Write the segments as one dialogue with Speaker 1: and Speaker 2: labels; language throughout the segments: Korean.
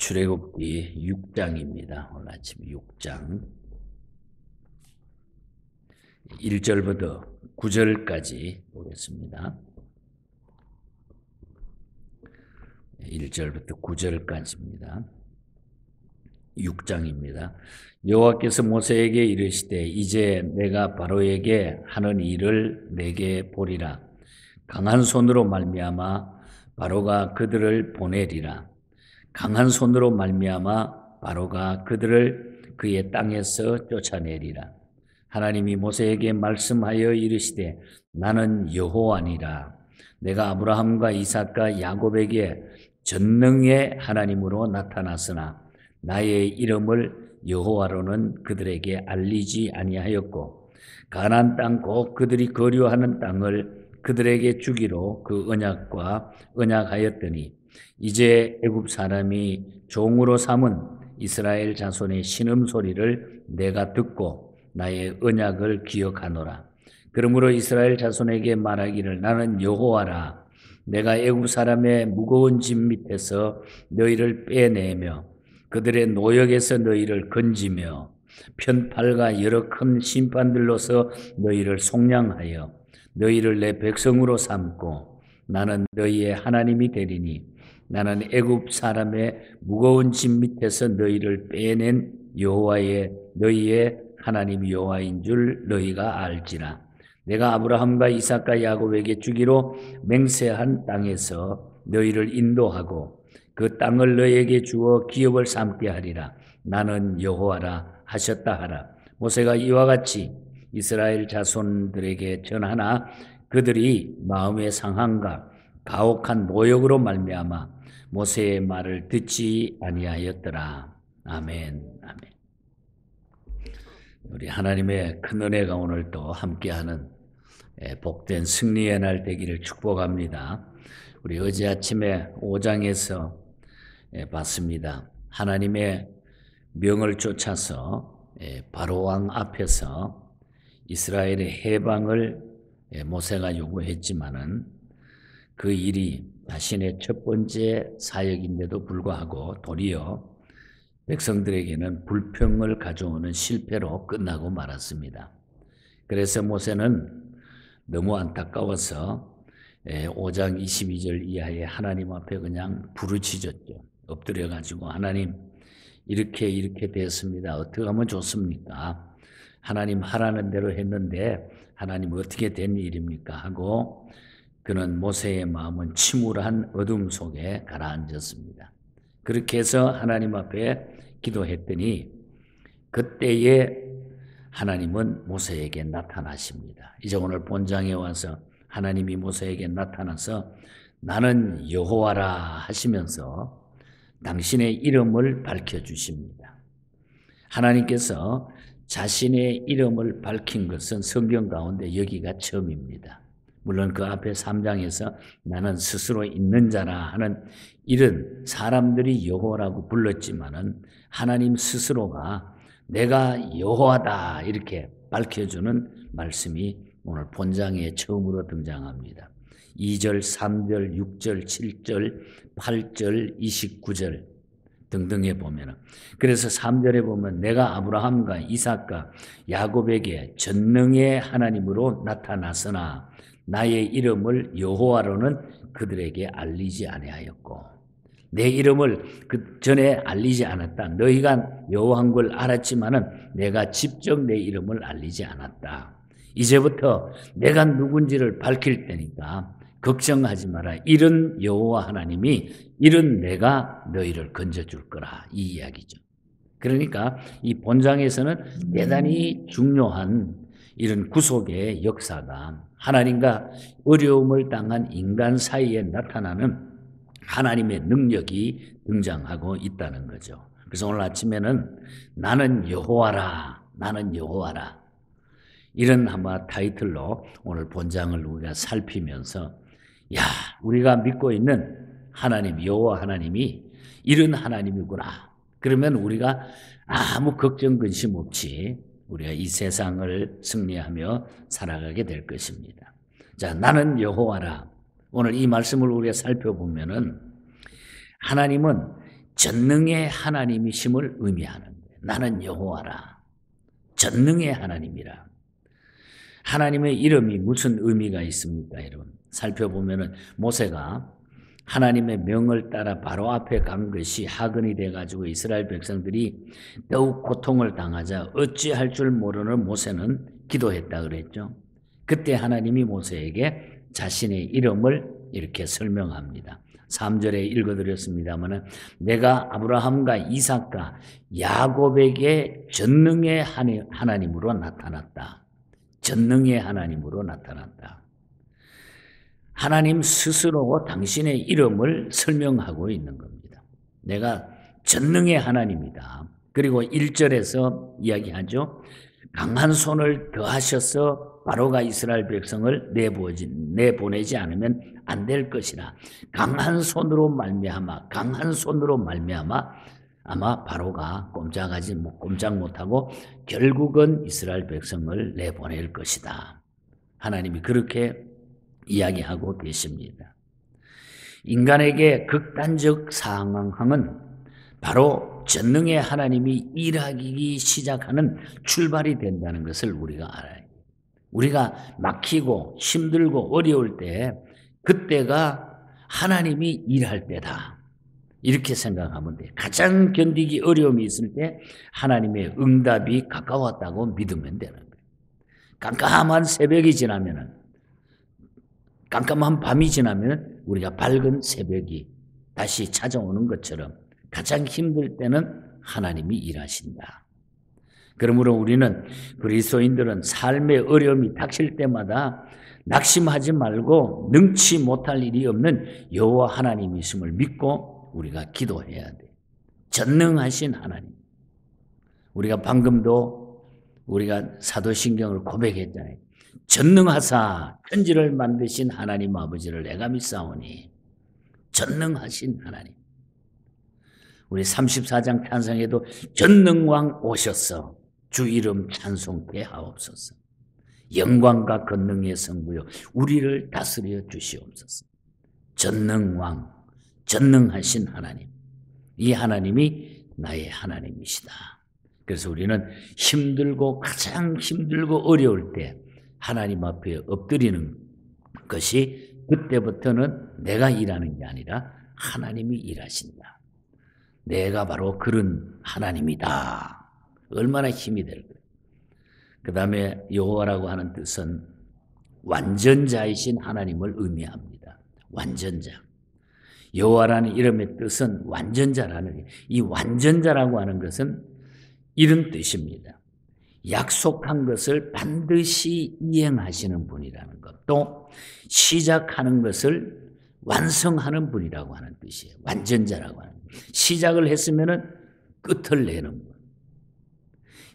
Speaker 1: 출애굽기 6장입니다. 오늘 아침 6장 1절부터 9절까지 보겠습니다. 1절부터 9절까지입니다. 6장입니다. 여호와께서 모세에게 이르시되 이제 내가 바로에게 하는 일을 내게 보리라. 강한 손으로 말미암아 바로가 그들을 보내리라. 강한 손으로 말미암아 바로가 그들을 그의 땅에서 쫓아내리라. 하나님이 모세에게 말씀하여 이르시되 나는 여호와니라. 내가 아브라함과 이삭과 야곱에게 전능의 하나님으로 나타났으나 나의 이름을 여호와로는 그들에게 알리지 아니하였고 가나안 땅 곧 그들이 거류하는 땅을 그들에게 주기로 그 언약하였더니 이제 애굽 사람이 종으로 삼은 이스라엘 자손의 신음소리를 내가 듣고 나의 언약을 기억하노라. 그러므로 이스라엘 자손에게 말하기를 나는 여호와라. 내가 애굽 사람의 무거운 짐 밑에서 너희를 빼내며 그들의 노역에서 너희를 건지며 편팔과 여러 큰 심판들로서 너희를 속량하여 너희를 내 백성으로 삼고 나는 너희의 하나님이 되리니 나는 애굽 사람의 무거운 짐 밑에서 너희를 빼낸 너희의 하나님 여호와인 줄 너희가 알지라. 내가 아브라함과 이삭과 야곱에게 주기로 맹세한 땅에서 너희를 인도하고 그 땅을 너희에게 주어 기업을 삼게 하리라. 나는 여호와라 하셨다 하라. 모세가 이와 같이 이스라엘 자손들에게 전하나 그들이 마음의 상함과 가혹한 노역으로 말미암아 모세의 말을 듣지 아니하였더라. 아멘. 아멘. 우리 하나님의 큰 은혜가 오늘 또 함께하는 복된 승리의 날 되기를 축복합니다. 우리 어제 아침에 5장에서 봤습니다. 하나님의 명을 쫓아서 바로왕 앞에서 이스라엘의 해방을 모세가 요구했지만은 그 일이 자신의 첫 번째 사역인데도 불구하고 도리어 백성들에게는 불평을 가져오는 실패로 끝나고 말았습니다. 그래서 모세는 너무 안타까워서 5장 22절 이하에 하나님 앞에 그냥 부르짖었죠. 엎드려가지고 하나님 이렇게 됐습니다. 어떻게 하면 좋습니까? 하나님 하라는 대로 했는데 하나님 어떻게 된 일입니까? 하고 그는 모세의 마음은 침울한 어둠 속에 가라앉았습니다. 그렇게 해서 하나님 앞에 기도했더니 그때에 하나님은 모세에게 나타나십니다. 이제 오늘 본장에 와서 하나님이 모세에게 나타나서 나는 여호와라 하시면서 당신의 이름을 밝혀주십니다. 하나님께서 자신의 이름을 밝힌 것은 성경 가운데 여기가 처음입니다. 물론 그 앞에 3장에서 나는 스스로 있는 자라 하는 이런 사람들이 여호와라고 불렀지만은 하나님 스스로가 내가 여호와다 이렇게 밝혀주는 말씀이 오늘 본장에 처음으로 등장합니다. 2절, 3절, 6절, 7절, 8절, 29절 등등에 보면은 그래서 3절에 보면 내가 아브라함과 이삭과 야곱에게 전능의 하나님으로 나타났으나 나의 이름을 여호와로는 그들에게 알리지 아니하였고 내 이름을 그 전에 알리지 않았다. 너희가 여호와인 걸 알았지만은 내가 직접 내 이름을 알리지 않았다. 이제부터 내가 누군지를 밝힐 테니까 걱정하지 마라. 이런 여호와 하나님이 이런 내가 너희를 건져줄 거라 이 이야기죠. 그러니까 이 본장에서는 대단히 중요한 이런 구속의 역사가 하나님과 어려움을 당한 인간 사이에 나타나는 하나님의 능력이 등장하고 있다는 거죠. 그래서 오늘 아침에는 나는 여호와라, 나는 여호와라 이런 아마 타이틀로 오늘 본장을 우리가 살피면서 우리가 믿고 있는 하나님, 여호와 하나님이 이런 하나님이구나. 그러면 우리가 아무 걱정 근심 없이 우리가 이 세상을 승리하며 살아가게 될 것입니다. 자, 나는 여호와라. 오늘 이 말씀을 우리가 살펴보면은 하나님은 전능의 하나님이심을 의미하는 거예요. 나는 여호와라. 전능의 하나님이라. 하나님의 이름이 무슨 의미가 있습니까, 여러분? 살펴보면은 모세가 하나님의 명을 따라 바로 앞에 간 것이 하근이 돼가지고 이스라엘 백성들이 더욱 고통을 당하자 어찌할 줄 모르는 모세는 기도했다 그랬죠. 그때 하나님이 모세에게 자신의 이름을 이렇게 설명합니다. 3절에 읽어드렸습니다만 내가 아브라함과 이삭과 야곱에게 전능의 하나님으로 나타났다. 전능의 하나님으로 나타났다. 하나님 스스로 당신의 이름을 설명하고 있는 겁니다. 내가 전능의 하나님이다. 그리고 1절에서 이야기하죠. 강한 손을 더하셔서 바로가 이스라엘 백성을 내보내지 않으면 안 될 것이라. 강한 손으로 말미암아 아마 바로가 꼼짝 못하고 결국은 이스라엘 백성을 내보낼 것이다. 하나님이 그렇게 이야기하고 계십니다. 인간에게 극단적 상황은 바로 전능의 하나님이 일하기 시작하는 출발이 된다는 것을 우리가 알아요. 우리가 막히고 힘들고 어려울 때 그때가 하나님이 일할 때다. 이렇게 생각하면 돼요. 가장 견디기 어려움이 있을 때 하나님의 응답이 가까웠다고 믿으면 되는 거예요. 깜깜한 새벽이 지나면은 깜깜한 밤이 지나면 우리가 밝은 새벽이 다시 찾아오는 것처럼 가장 힘들 때는 하나님이 일하신다. 그러므로 우리는 그리스도인들은 삶의 어려움이 닥칠 때마다 낙심하지 말고 능치 못할 일이 없는 여호와 하나님이심을 믿고 우리가 기도해야 돼. 전능하신 하나님. 우리가 방금도 우리가 사도신경을 고백했잖아요. 전능하사 천지를 만드신 하나님 아버지를 내가 믿사오니 전능하신 하나님. 우리 34장 찬송에도 전능왕 오셨어 주 이름 찬송케 하옵소서. 영광과 권능의 성부여 우리를 다스려 주시옵소서. 전능왕, 전능하신 하나님. 이 하나님이 나의 하나님이시다. 그래서 우리는 가장 힘들고 어려울 때 하나님 앞에 엎드리는 것이 그때부터는 내가 일하는 게 아니라 하나님이 일하신다. 내가 바로 그런 하나님이다. 얼마나 힘이 될까요? 그 다음에 여호와라고 하는 뜻은 완전자이신 하나님을 의미합니다. 완전자. 여호와라는 이름의 뜻은 완전자라는, 이 완전자라고 하는 것은 이런 뜻입니다. 약속한 것을 반드시 이행하시는 분이라는 것, 또 시작하는 것을 완성하는 분이라고 하는 뜻이에요. 완전자라고 하는 것. 시작을 했으면 끝을 내는 것.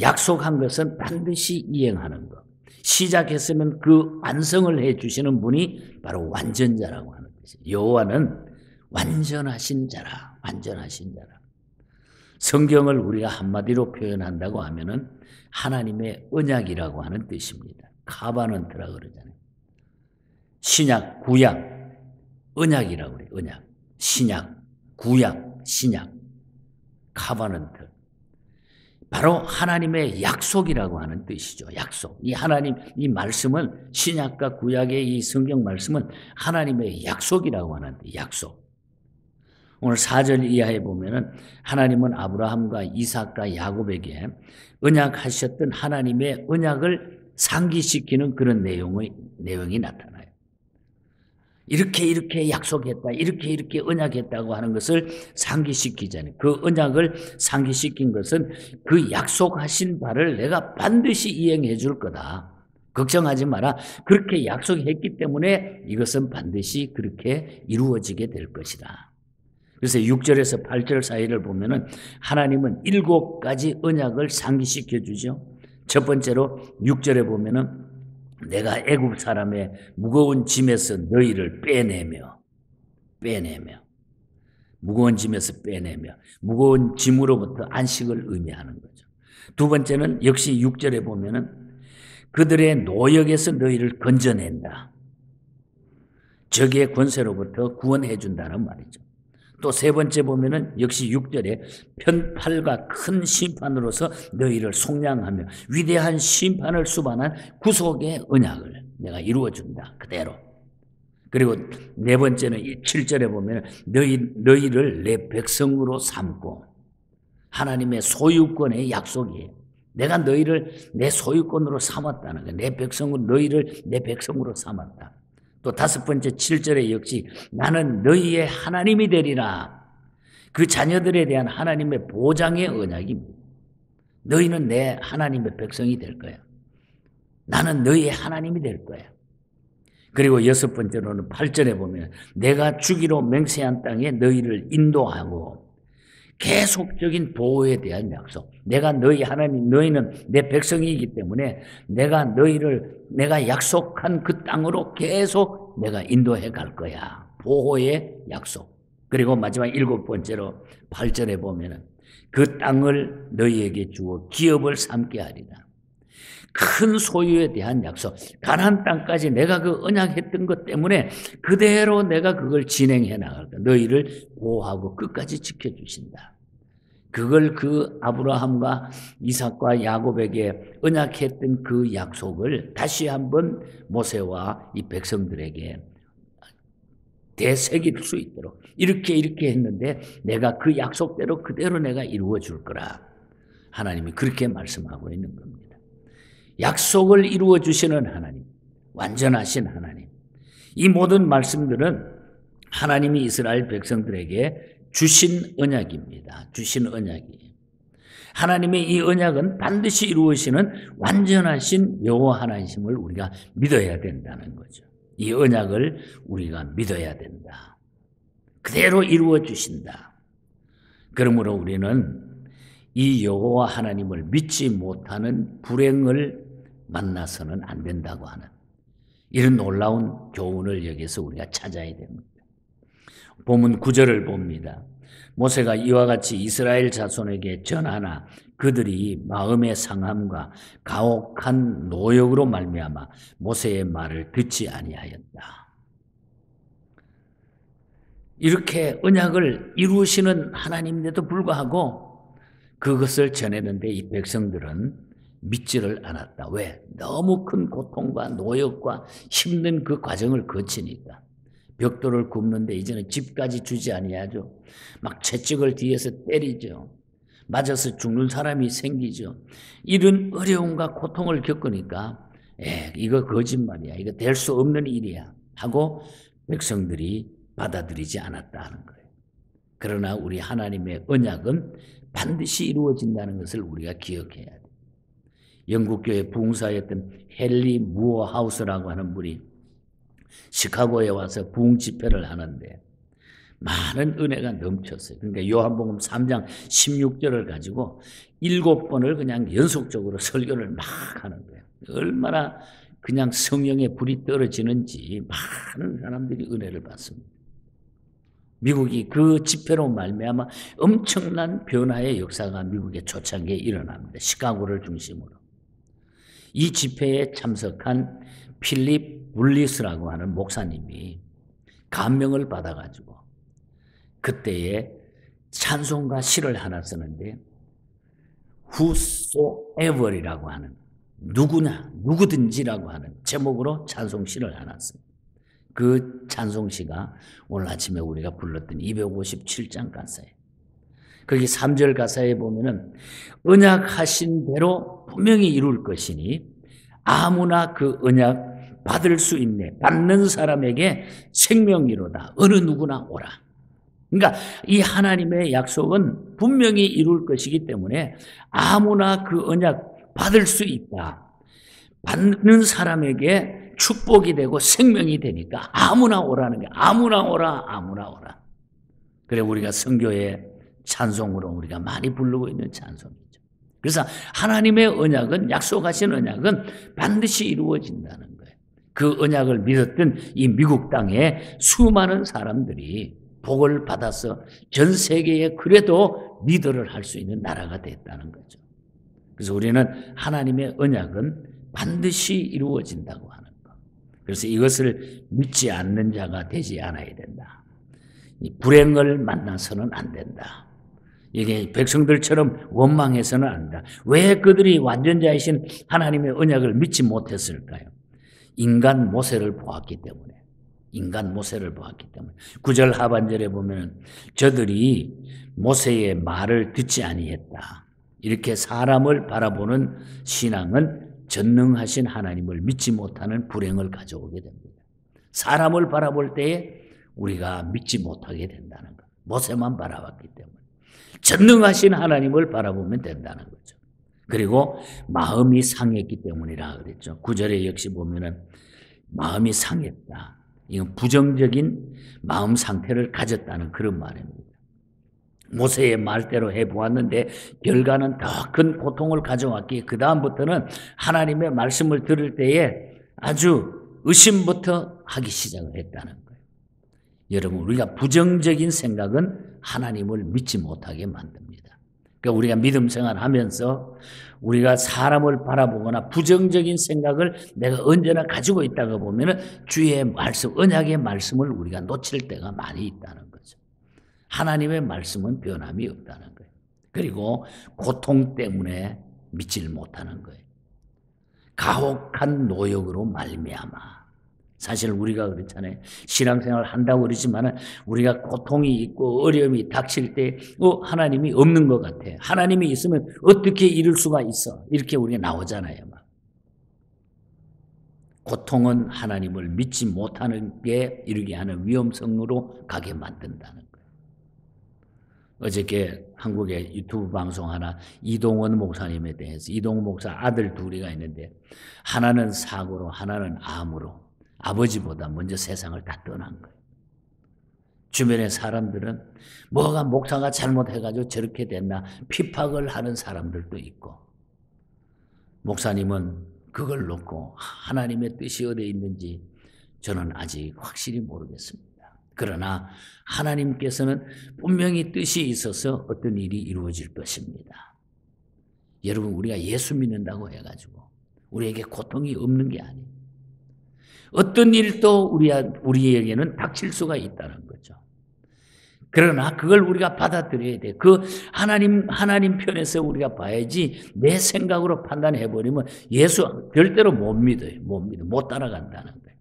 Speaker 1: 약속한 것은 반드시 이행하는 것. 시작했으면 그 완성을 해주시는 분이 바로 완전자라고 하는 뜻이에요. 여호와는 완전하신 자라, 완전하신 자라. 성경을 우리가 한마디로 표현한다고 하면은 하나님의 언약이라고 하는 뜻입니다. 카바넌트라고 그러잖아요. 신약, 구약, 언약이라고 그래요. 언약, 신약, 구약, 신약, 카바넌트. 바로 하나님의 약속이라고 하는 뜻이죠. 약속. 이 하나님, 이 말씀은 신약과 구약의 이 성경 말씀은 하나님의 약속이라고 하는 뜻, 약속. 오늘 4절 이하에 보면은 하나님은 아브라함과 이삭과 야곱에게 언약하셨던 하나님의 언약을 상기시키는 그런 내용이 나타나요. 이렇게 약속했다, 이렇게 언약했다고 하는 것을 상기시키잖아요. 그 언약을 상기시킨 것은 그 약속하신 바를 내가 반드시 이행해 줄 거다. 걱정하지 마라. 그렇게 약속했기 때문에 이것은 반드시 그렇게 이루어지게 될 것이다. 그래서 6절에서 8절 사이를 보면은 하나님은 7가지 언약을 상기시켜 주죠. 첫 번째로 6절에 보면은 내가 애굽 사람의 무거운 짐에서 너희를 빼내며 무거운 짐에서 빼내며 무거운 짐으로부터 안식을 의미하는 거죠. 두 번째는 역시 6절에 보면은 그들의 노역에서 너희를 건져낸다. 적의 권세로부터 구원해 준다는 말이죠. 또 세 번째 보면은 역시 6절에 편팔과 큰 심판으로서 너희를 속량하며 위대한 심판을 수반한 구속의 언약을 내가 이루어준다. 그대로. 그리고 네 번째는 7절에 보면 너희를 내 백성으로 삼고, 하나님의 소유권의 약속이에요. 내가 너희를 내 소유권으로 삼았다는 거예요. 내 백성으로, 너희를 내 백성으로 삼았다. 또 다섯 번째 7절에 역시 나는 너희의 하나님이 되리라. 그 자녀들에 대한 하나님의 보장의 언약입니다. 너희는 내 하나님의 백성이 될 거야. 나는 너희의 하나님이 될 거야. 그리고 여섯 번째로는 8절에 보면 내가 주기로 맹세한 땅에 너희를 인도하고, 계속적인 보호에 대한 약속. 내가 너희 하나님, 너희는 내 백성이기 때문에 내가 약속한 그 땅으로 계속 내가 인도해 갈 거야. 보호의 약속. 그리고 마지막 일곱 번째로 8절에 보면은 그 땅을 너희에게 주어 기업을 삼게 하리라. 큰 소유에 대한 약속. 가나안 땅까지 내가 그 언약했던 것 때문에 그대로 내가 그걸 진행해 나갈 거야. 너희를 보호하고 끝까지 지켜주신다. 그걸 그 아브라함과 이삭과 야곱에게 언약했던 그 약속을 다시 한번 모세와 이 백성들에게 되새길 수 있도록 이렇게 했는데 내가 그 약속대로 그대로 내가 이루어 줄 거라. 하나님이 그렇게 말씀하고 있는 겁니다. 약속을 이루어 주시는 하나님, 완전하신 하나님. 이 모든 말씀들은 하나님이 이스라엘 백성들에게 주신 언약입니다. 주신 언약이에요. 하나님의 이 언약은 반드시 이루어지는 완전하신 여호와 하나님을 우리가 믿어야 된다는 거죠. 이 언약을 우리가 믿어야 된다. 그대로 이루어 주신다. 그러므로 우리는 이 여호와 하나님을 믿지 못하는 불행을 만나서는 안 된다고 하는 이런 놀라운 교훈을 여기서 우리가 찾아야 됩니다. 본문 9절을 봅니다. 모세가 이와 같이 이스라엘 자손에게 전하나 그들이 마음의 상함과 가혹한 노역으로 말미암아 모세의 말을 듣지 아니하였다. 이렇게 언약을 이루시는 하나님인데도 불구하고 그것을 전했는데 이 백성들은 믿지를 않았다. 왜? 너무 큰 고통과 노역과 힘든 그 과정을 거치니까. 벽돌을 굽는데 이제는 집까지 주지 아니하죠. 막 채찍을 뒤에서 때리죠. 맞아서 죽는 사람이 생기죠. 이런 어려움과 고통을 겪으니까 이거 거짓말이야. 이거 될 수 없는 일이야. 하고 백성들이 받아들이지 않았다 하는 거예요. 그러나 우리 하나님의 언약은 반드시 이루어진다는 것을 우리가 기억해야 돼요. 영국교회 부흥사였던 헨리 무어하우스라고 하는 분이 시카고에 와서 부흥 집회를 하는데 많은 은혜가 넘쳤어요. 그러니까 요한복음 3장 16절을 가지고 7번을 그냥 연속적으로 설교를 막 하는 거예요. 얼마나 그냥 성령의 불이 떨어지는지 많은 사람들이 은혜를 받습니다. 미국이 그 집회로 말미암아 엄청난 변화의 역사가 미국의 초창기에 일어납니다. 시카고를 중심으로. 이 집회에 참석한 필립 울리스라고 하는 목사님이 감명을 받아가지고 그때에 찬송가 시를 하나 쓰는데 Whosoever이라고 하는 누구나 누구든지라고 하는 제목으로 찬송시를 하나 씁니다. 그 찬송시가 오늘 아침에 우리가 불렀던 257장 가사예요. 거기 3절 가사에 보면은 언약하신 대로 분명히 이룰 것이니 아무나 그 언약 받을 수 있네. 받는 사람에게 생명이로다. 어느 누구나 오라. 그러니까 이 하나님의 약속은 분명히 이룰 것이기 때문에 아무나 그 언약 받을 수 있다. 받는 사람에게 축복이 되고 생명이 되니까 아무나 오라는 게 아무나 오라, 아무나 오라. 그래 우리가 선교의 찬송으로 우리가 많이 부르고 있는 찬송이죠. 그래서 하나님의 언약은 약속하신 언약은 반드시 이루어진다는 거예요. 그 언약을 믿었던 이 미국 땅에 수많은 사람들이 복을 받아서 전 세계에 그래도 리더를 할 수 있는 나라가 됐다는 거죠. 그래서 우리는 하나님의 언약은 반드시 이루어진다고 하는 것. 그래서 이것을 믿지 않는 자가 되지 않아야 된다. 이 불행을 만나서는 안 된다. 이게 백성들처럼 원망해서는 안 된다. 왜 그들이 완전자이신 하나님의 언약을 믿지 못했을까요? 인간 모세를 보았기 때문에. 인간 모세를 보았기 때문에. 9절 하반절에 보면 저들이 모세의 말을 듣지 아니했다. 이렇게 사람을 바라보는 신앙은 전능하신 하나님을 믿지 못하는 불행을 가져오게 됩니다. 사람을 바라볼 때에 우리가 믿지 못하게 된다는 것. 모세만 바라봤기 때문에. 전능하신 하나님을 바라보면 된다는 거죠. 그리고 마음이 상했기 때문이라 그랬죠. 9절에 역시 보면은 마음이 상했다. 이건 부정적인 마음 상태를 가졌다는 그런 말입니다. 모세의 말대로 해보았는데 결과는 더 큰 고통을 가져왔기에 그 다음부터는 하나님의 말씀을 들을 때에 아주 의심부터 하기 시작을 했다는 거예요. 여러분, 우리가 부정적인 생각은 하나님을 믿지 못하게 만듭니다. 그러니까 우리가 믿음 생활하면서 우리가 사람을 바라보거나 부정적인 생각을 내가 언제나 가지고 있다가 보면은 주의 말씀, 언약의 말씀을 우리가 놓칠 때가 많이 있다는 거죠. 하나님의 말씀은 변함이 없다는 거예요. 그리고 고통 때문에 믿질 못하는 거예요. 가혹한 노역으로 말미암아. 사실 우리가 그렇잖아요. 신앙생활 한다고 그러지만 우리가 고통이 있고 어려움이 닥칠 때 하나님이 없는 것 같아. 하나님이 있으면 어떻게 이룰 수가 있어. 이렇게 우리가 나오잖아요. 막. 고통은 하나님을 믿지 못하는 게 이르게 하는 위험성으로 가게 만든다는 거예요. 어저께 한국의 유튜브 방송 하나 이동원 목사님에 대해서 이동원 목사 아들 둘이가 있는데 하나는 사고로 하나는 암으로 아버지보다 먼저 세상을 다 떠난 거예요. 주변의 사람들은 뭐가 목사가 잘못해가지고 저렇게 됐나 핍박을 하는 사람들도 있고 목사님은 그걸 놓고 하나님의 뜻이 어디에 있는지 저는 아직 확실히 모르겠습니다. 그러나 하나님께서는 분명히 뜻이 있어서 어떤 일이 이루어질 것입니다. 여러분, 우리가 예수 믿는다고 해가지고 우리에게 고통이 없는 게 아니에요. 어떤 일도 우리에게는 닥칠 수가 있다는 거죠. 그러나 그걸 우리가 받아들여야 돼. 그 하나님 편에서 우리가 봐야지 내 생각으로 판단해버리면 예수 절대로 못 믿어요. 못 따라간다는 거예요.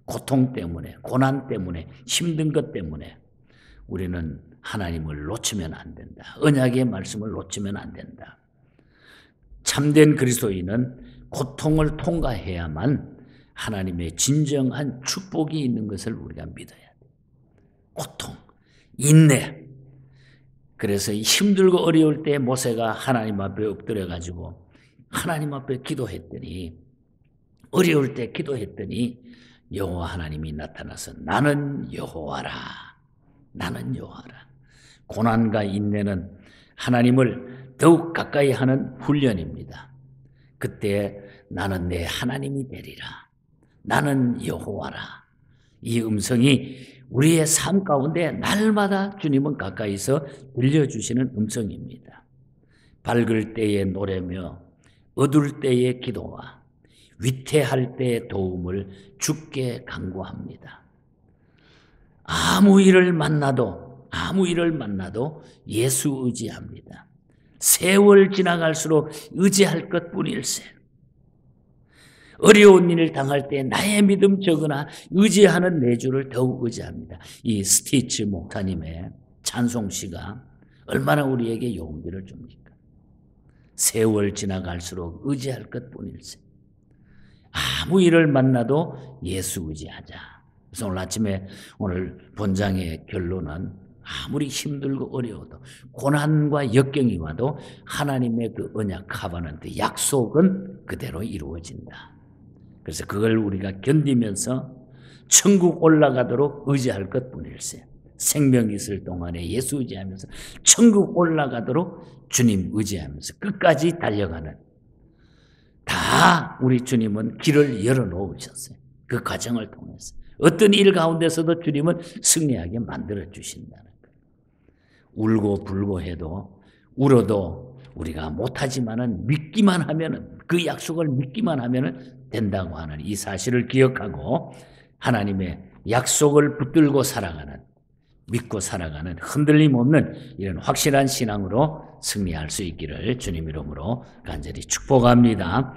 Speaker 1: 고통 때문에, 고난 때문에, 힘든 것 때문에 우리는 하나님을 놓치면 안 된다. 언약의 말씀을 놓치면 안 된다. 참된 그리스도인은 고통을 통과해야만 하나님의 진정한 축복이 있는 것을 우리가 믿어야 돼요. 고통, 인내. 그래서 힘들고 어려울 때 모세가 하나님 앞에 엎드려가지고 하나님 앞에 기도했더니 어려울 때 기도했더니 여호와 하나님이 나타나서 나는 여호와라. 나는 여호와라. 고난과 인내는 하나님을 더욱 가까이 하는 훈련입니다. 그때 나는 내 하나님이 되리라. 나는 여호와라. 이 음성이 우리의 삶 가운데 날마다 주님은 가까이서 들려주시는 음성입니다. 밝을 때의 노래며 어두울 때의 기도와 위태할 때의 도움을 주께 간구합니다. 아무 일을 만나도 예수 의지합니다. 세월 지나갈수록 의지할 것뿐일세. 어려운 일을 당할 때 나의 믿음 적으나 의지하는 내 주를 더욱 의지합니다. 이 스티치 목사님의 찬송시가 얼마나 우리에게 용기를 줍니까? 세월 지나갈수록 의지할 것뿐일세. 아무 일을 만나도 예수 의지하자. 그래서 오늘 아침에 오늘 본장의 결론은 아무리 힘들고 어려워도 고난과 역경이 와도 하나님의 그 언약 카바넌트 약속은 그대로 이루어진다. 그래서 그걸 우리가 견디면서 천국 올라가도록 의지할 것뿐일세. 생명 있을 동안에 예수 의지하면서 천국 올라가도록 주님 의지하면서 끝까지 달려가는 다 우리 주님은 길을 열어놓으셨어요. 그 과정을 통해서. 어떤 일 가운데서도 주님은 승리하게 만들어 주신다는 거예요. 울고 불고 해도 울어도 우리가 못하지만은 믿기만 하면은 그 약속을 믿기만 하면은 된다고 하는 이 사실을 기억하고 하나님의 약속을 붙들고 살아가는 믿고 살아가는 흔들림 없는 이런 확실한 신앙으로 승리할 수 있기를 주님 이름으로 간절히 축복합니다.